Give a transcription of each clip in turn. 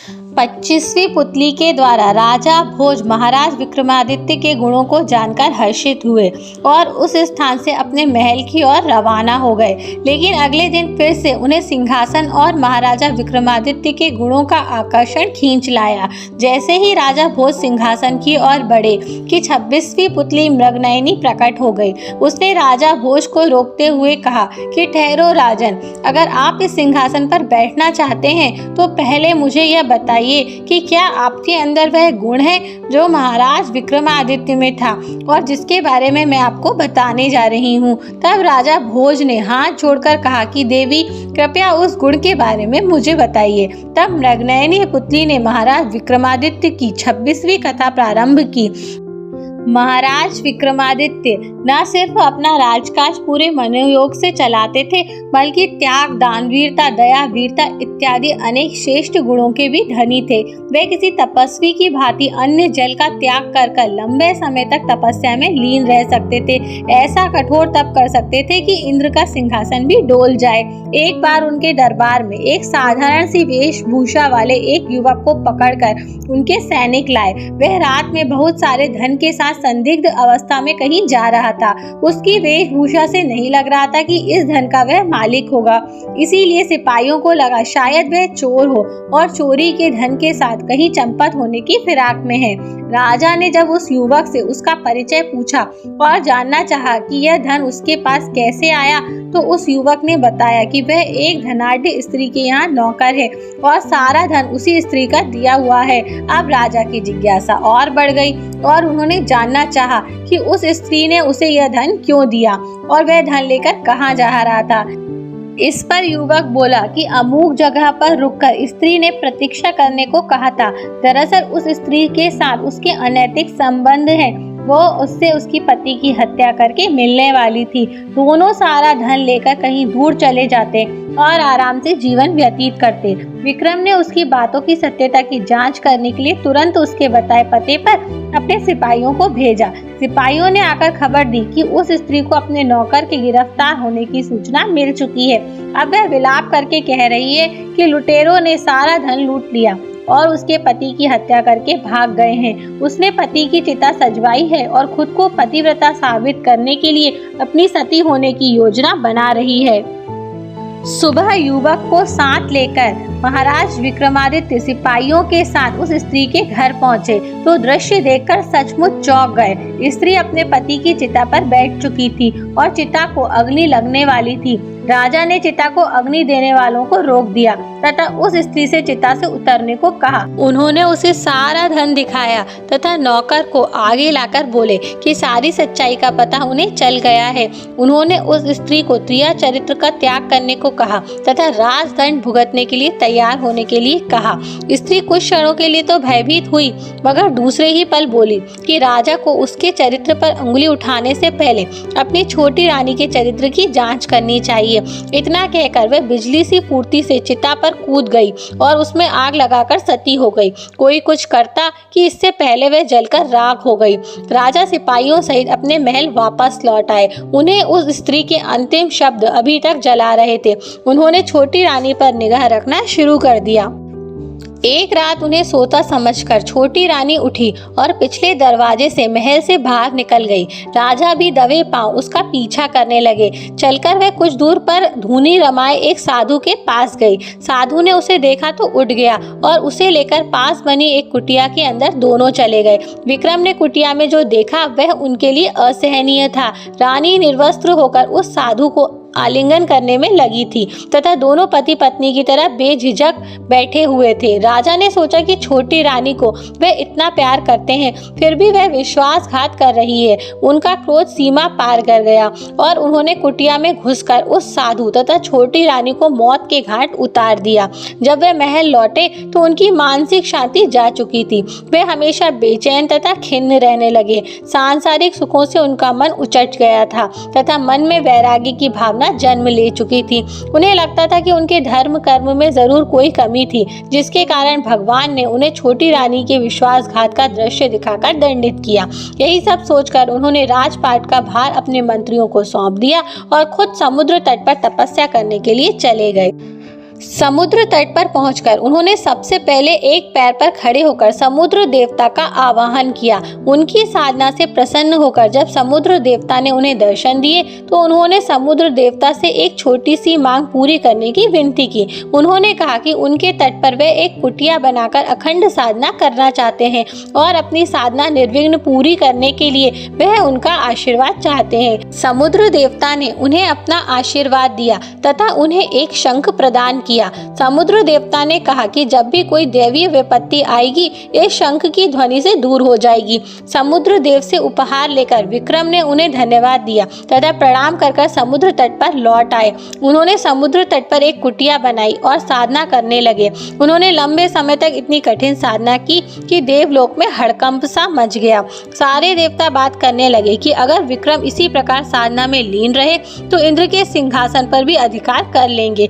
25वीं पुतली के द्वारा राजा भोज महाराज विक्रमादित्य के गुणों को जानकर हर्षित हुए और उस स्थान से अपने महल की ओर रवाना हो गए। लेकिन अगले दिन फिर से उन्हें सिंहासन और महाराजा विक्रमादित्य के गुणों का आकर्षण खींच लाया। जैसे ही राजा भोज सिंहासन की ओर बढ़े कि 26वीं पुतली मृगनयनी प्रकट हो गई। उसने राजा भोज को रोकते हुए कहा कि ठहरो राजन, अगर आप इस सिंहासन पर बैठना चाहते हैं तो पहले मुझे यह बताइए कि क्या आपके अंदर वह गुण है जो महाराज विक्रमादित्य में था और जिसके बारे में मैं आपको बताने जा रही हूँ। तब राजा भोज ने हाथ जोड़कर कहा कि देवी, कृपया उस गुण के बारे में मुझे बताइए। तब मृगनयनी पुतली ने महाराज विक्रमादित्य की 26वीं कथा प्रारंभ की। महाराज विक्रमादित्य न सिर्फ अपना राजकाज पूरे मनोयोग से चलाते थे, बल्कि त्याग, दानवीरता, दया, वीरता इत्यादि अनेक श्रेष्ठ गुणों के भी धनी थे। वे किसी तपस्वी की भांति अन्य जल का त्याग कर लंबे समय तक तपस्या में लीन रह सकते थे। ऐसा कठोर तप कर सकते थे कि इंद्र का सिंहासन भी डोल जाए। एक बार उनके दरबार में एक साधारण सी वेशभूषा वाले एक युवक को पकड़कर उनके सैनिक लाए। वह रात में बहुत सारे धन के साथ संदिग्ध अवस्था में कहीं जा रहा था। उसकी वेशभूषा से नहीं लग रहा था कि इस धन का वह मालिक होगा। इसीलिए सिपाहियों को लगा शायद वह चोर हो और चोरी के धन के साथ कहीं चंपत होने की फिराक में है। राजा ने जब उस युवक से उसका परिचय पूछा और जानना चाहा कि यह धन उसके पास कैसे आया, तो उस युवक ने बताया कि वह एक धनाढ्य स्त्री के यहाँ नौकर है और सारा धन उसी स्त्री का दिया हुआ है। अब राजा की जिज्ञासा और बढ़ गई और उन्होंने जानना चाहा कि उस स्त्री ने उसे यह धन क्यों दिया और वह धन लेकर कहाँ जा रहा था। इस पर युवक बोला कि अमुक जगह पर रुककर स्त्री ने प्रतीक्षा करने को कहा था। दरअसल उस स्त्री के साथ उसके अनैतिक संबंध हैं। वो उससे उसकी पति की हत्या करके मिलने वाली थी। दोनों सारा धन लेकर कहीं दूर चले जाते और आराम से जीवन व्यतीत करते। विक्रम ने उसकी बातों की सत्यता की जांच करने के लिए तुरंत उसके बताए पते पर अपने सिपाहियों को भेजा। सिपाहियों ने आकर खबर दी कि उस स्त्री को अपने नौकर के गिरफ्तार होने की सूचना मिल चुकी है। अब वह विलाप करके कह रही है कि लुटेरों ने सारा धन लूट लिया और उसके पति की हत्या करके भाग गए हैं। उसने पति की चिता सजवाई है और खुद को पतिव्रता साबित करने के लिए अपनी सती होने की योजना बना रही है। सुबह युवक को साथ लेकर महाराज विक्रमादित्य सिपाहियों के साथ उस स्त्री के घर पहुंचे तो दृश्य देखकर सचमुच चौंक गए। स्त्री अपने पति की चिता पर बैठ चुकी थी और चिता को अग्नि लगने वाली थी। राजा ने चिता को अग्नि देने वालों को रोक दिया तथा उस स्त्री से चिता से उतरने को कहा। उन्होंने उसे सारा धन दिखाया तथा नौकर को आगे लाकर बोले कि सारी सच्चाई का पता उन्हें चल गया है। उन्होंने उस स्त्री को त्रिया चरित्र का त्याग करने को कहा तथा राजदंड भुगतने के लिए तैयार होने के लिए कहा। स्त्री कुछ क्षणों के लिए तो भयभीत हुई, मगर दूसरे ही पल बोली कि राजा को उसके चरित्र पर उंगली उठाने से पहले अपनी छोटी रानी के चरित्र की जांच करनी चाहिए। इतना कहकर वह बिजली सी फुर्ती से चिता पर कूद गई और उसमें आग लगाकर सती हो गई। कोई कुछ करता कि इससे पहले वह जलकर राख हो गई। राजा सिपाहियों सहित अपने महल वापस लौट आए। उन्हें उस स्त्री के अंतिम शब्द अभी तक जला रहे थे। उन्होंने छोटी रानी पर निगाह रखना शुरू कर दिया। एक रात उन्हें सोता समझकर छोटी रानी उठी और पिछले दरवाजे से महल से बाहर निकल गई। राजा भी दबे पांव उसका पीछा करने लगे। चलकर वह कुछ दूर पर धूनी रमाए एक साधु के पास गई। साधु ने उसे देखा तो उठ गया और उसे लेकर पास बनी एक कुटिया के अंदर दोनों चले गए। विक्रम ने कुटिया में जो देखा वह उनके लिए असहनीय था। रानी निर्वस्त्र होकर उस साधु को आलिंगन करने में लगी थी तथा दोनों पति पत्नी की तरह बेझिझक बैठे हुए थे। राजा ने सोचा कि छोटी रानी को वह इतना प्यार करते हैं, फिर भी वह विश्वासघात कर रही है। उनका क्रोध सीमा पार कर गया और उन्होंने कुटिया में घुसकर उस साधु तथा छोटी रानी को मौत के घाट उतार दिया। जब वे महल लौटे तो उनकी मानसिक शांति जा चुकी थी। वे हमेशा बेचैन तथा खिन्न रहने लगे। सांसारिक सुखों से उनका मन उचट गया था तथा मन में वैराग्य की भावना जन्म ले चुकी थी। उन्हें लगता था कि उनके धर्म कर्म में जरूर कोई कमी थी, जिसके कारण भगवान ने उन्हें छोटी रानी के विश्वासघात का दृश्य दिखाकर दंडित किया। यही सब सोचकर उन्होंने राजपाट का भार अपने मंत्रियों को सौंप दिया और खुद समुद्र तट पर तपस्या करने के लिए चले गए। समुद्र तट पर पहुंचकर उन्होंने सबसे पहले एक पैर पर खड़े होकर समुद्र देवता का आवाहन किया। उनकी साधना से प्रसन्न होकर जब समुद्र देवता ने उन्हें दर्शन दिए तो उन्होंने समुद्र देवता से एक छोटी सी मांग पूरी करने की विनती की। उन्होंने कहा कि उनके तट पर वे एक कुटिया बनाकर अखंड साधना करना चाहते हैं और अपनी साधना निर्विघ्न पूरी करने के लिए वह उनका आशीर्वाद चाहते हैं। समुद्र देवता ने उन्हें अपना आशीर्वाद दिया तथा उन्हें एक शंख प्रदान किया। समुद्र देवता ने कहा कि जब भी कोई दैवीय विपत्ति आएगी इस शंख की ध्वनि से दूर हो जाएगी। समुद्र देव से उपहार लेकर विक्रम ने उन्हें धन्यवाद दिया तथा प्रणाम कर समुद्र तट पर लौट आए। उन्होंने समुद्र तट पर एक कुटिया बनाई और साधना करने लगे। उन्होंने लंबे समय तक इतनी कठिन साधना की कि देवलोक में हड़कंप सा मच गया। सारे देवता बात करने लगे कि अगर विक्रम इसी प्रकार साधना में लीन रहे तो इंद्र के सिंहासन पर भी अधिकार कर लेंगे।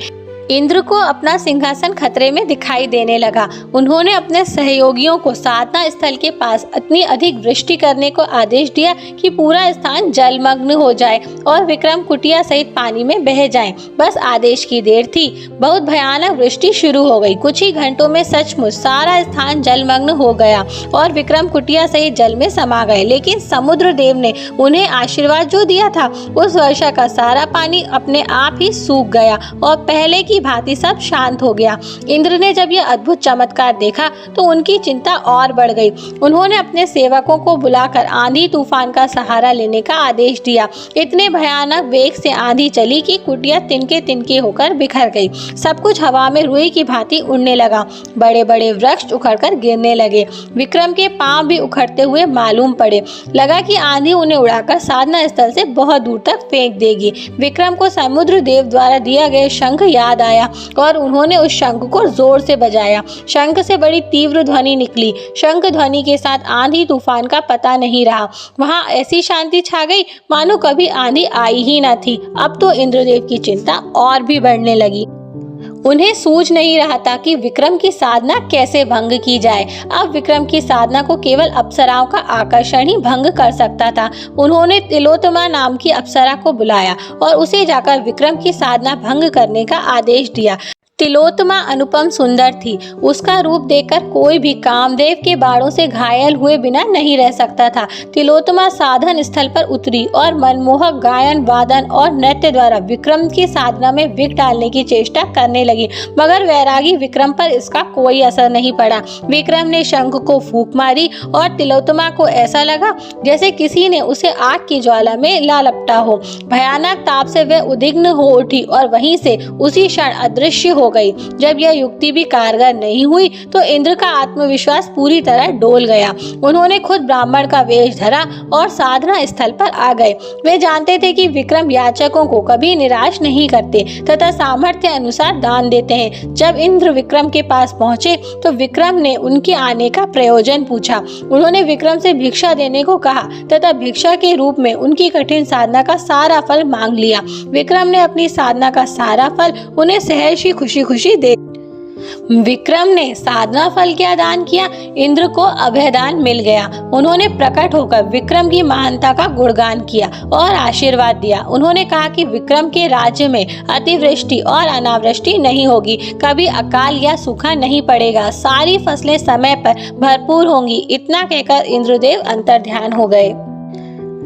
इंद्र को अपना सिंहासन खतरे में दिखाई देने लगा। उन्होंने अपने सहयोगियों को साधना स्थल के पास इतनी अधिक वृष्टि करने को आदेश दिया कि पूरा स्थान जलमग्न हो जाए और विक्रम कुटिया सहित पानी में बह जाएं। बस आदेश की देर थी। बहुत भयानक वृष्टि शुरू हो गई। कुछ ही घंटों में सचमुच सारा स्थान जलमग्न हो गया और विक्रम कुटिया सहित जल में समा गए। लेकिन समुद्र देव ने उन्हें आशीर्वाद जो दिया था उस वर्षा का सारा पानी अपने आप ही सूख गया और पहले की भांति सब शांत हो गया। इंद्र ने जब यह अद्भुत चमत्कार देखा तो उनकी चिंता और बढ़ गई। उन्होंने अपने सेवकों को बुलाकर आंधी तूफान का सहारा लेने का आदेश दिया। इतने भयानक वेग से आंधी चली कि कुटिया तिनके तिनके होकर बिखर गई। सब कुछ हवा में रुई की भांति उड़ने लगा। बड़े बड़े वृक्ष उखड़कर गिरने लगे। विक्रम के पांव भी उखड़ते हुए मालूम पड़े। लगा कि आंधी उन्हें उड़ाकर साधना स्थल से बहुत दूर तक फेंक देगी। विक्रम को समुद्र देव द्वारा दिया गया शंख याद आया और उन्होंने उस शंख को जोर से बजाया। शंख से बड़ी तीव्र ध्वनि निकली। शंख ध्वनि के साथ आंधी तूफान का पता नहीं रहा। वहां ऐसी शांति छा गई मानो कभी आंधी आई ही न थी। अब तो इंद्रदेव की चिंता और भी बढ़ने लगी। उन्हें सूझ नहीं रहा था कि विक्रम की साधना कैसे भंग की जाए। अब विक्रम की साधना को केवल अप्सराओं का आकर्षण ही भंग कर सकता था। उन्होंने तिलोत्तमा नाम की अप्सरा को बुलाया और उसे जाकर विक्रम की साधना भंग करने का आदेश दिया। तिलोत्तमा अनुपम सुंदर थी। उसका रूप देखकर कोई भी कामदेव के बाणों से घायल हुए बिना नहीं रह सकता था। तिलोत्तमा साधन स्थल पर उतरी और मनमोहक गायन वादन और नृत्य द्वारा विक्रम की साधना में विघ्न डालने की चेष्टा करने लगी, मगर वैरागी विक्रम पर इसका कोई असर नहीं पड़ा। विक्रम ने शंख को फूंक मारी और तिलोत्तमा को ऐसा लगा जैसे किसी ने उसे आग की ज्वाला में ला लपटा हो। भयानक ताप से वह उद्विग्न हो उठी और वहीं से उसी क्षण अदृश्य हो गई। जब यह युक्ति भी कारगर नहीं हुई तो इंद्र का आत्मविश्वास पूरी तरह डोल गया। उन्होंने खुद ब्राह्मण का वेश धरा और साधना स्थल पर आ गए। वे जानते थे कि विक्रम याचकों को कभी निराश नहीं करते तथा सामर्थ्य अनुसार दान देते हैं। जब इंद्र विक्रम के पास पहुंचे तो विक्रम ने उनके आने का प्रयोजन पूछा। उन्होंने विक्रम से भिक्षा देने को कहा तथा भिक्षा के रूप में उनकी कठिन साधना का सारा फल मांग लिया। विक्रम ने अपनी साधना का सारा फल उन्हें सहर्ष ही खुशी खुशी दे। विक्रम ने साधना फल क्या दान किया? इंद्र को अभयदान मिल गया। उन्होंने प्रकट होकर विक्रम की महानता का गुणगान किया और आशीर्वाद दिया। उन्होंने कहा कि विक्रम के राज्य में अतिवृष्टि और अनावृष्टि नहीं होगी, कभी अकाल या सूखा नहीं पड़ेगा, सारी फसलें समय पर भरपूर होंगी। इतना कहकर इंद्रदेव अंतर्ध्यान हो गए।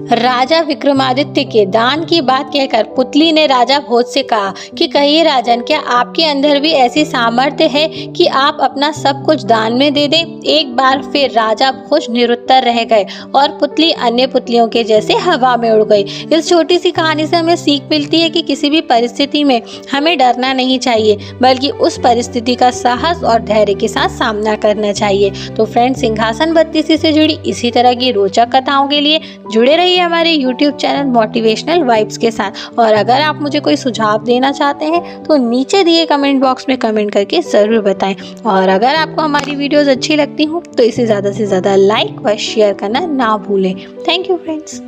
राजा विक्रमादित्य के दान की बात कहकर पुतली ने राजा भोज से कहा कि कहिए राजन, क्या आपके अंदर भी ऐसी सामर्थ्य है कि आप अपना सब कुछ दान में दे दें? एक बार फिर राजा भोज निरुत्तर रह गए और पुतली अन्य पुतलियों के जैसे हवा में उड़ गई। इस छोटी सी कहानी से हमें सीख मिलती है कि किसी भी परिस्थिति में हमें डरना नहीं चाहिए, बल्कि उस परिस्थिति का साहस और धैर्य के साथ सामना करना चाहिए। तो फ्रेंड्स, सिंहासन बत्तीसी से जुड़ी इसी तरह की रोचक कथाओं के लिए जुड़े रहिए हमारे YouTube चैनल मोटिवेशनल वाइब्स के साथ। और अगर आप मुझे कोई सुझाव देना चाहते हैं तो नीचे दिए कमेंट बॉक्स में कमेंट करके ज़रूर बताएं। और अगर आपको हमारी वीडियोस अच्छी लगती हो तो इसे ज़्यादा से ज़्यादा लाइक व शेयर करना ना भूलें। Thank you friends.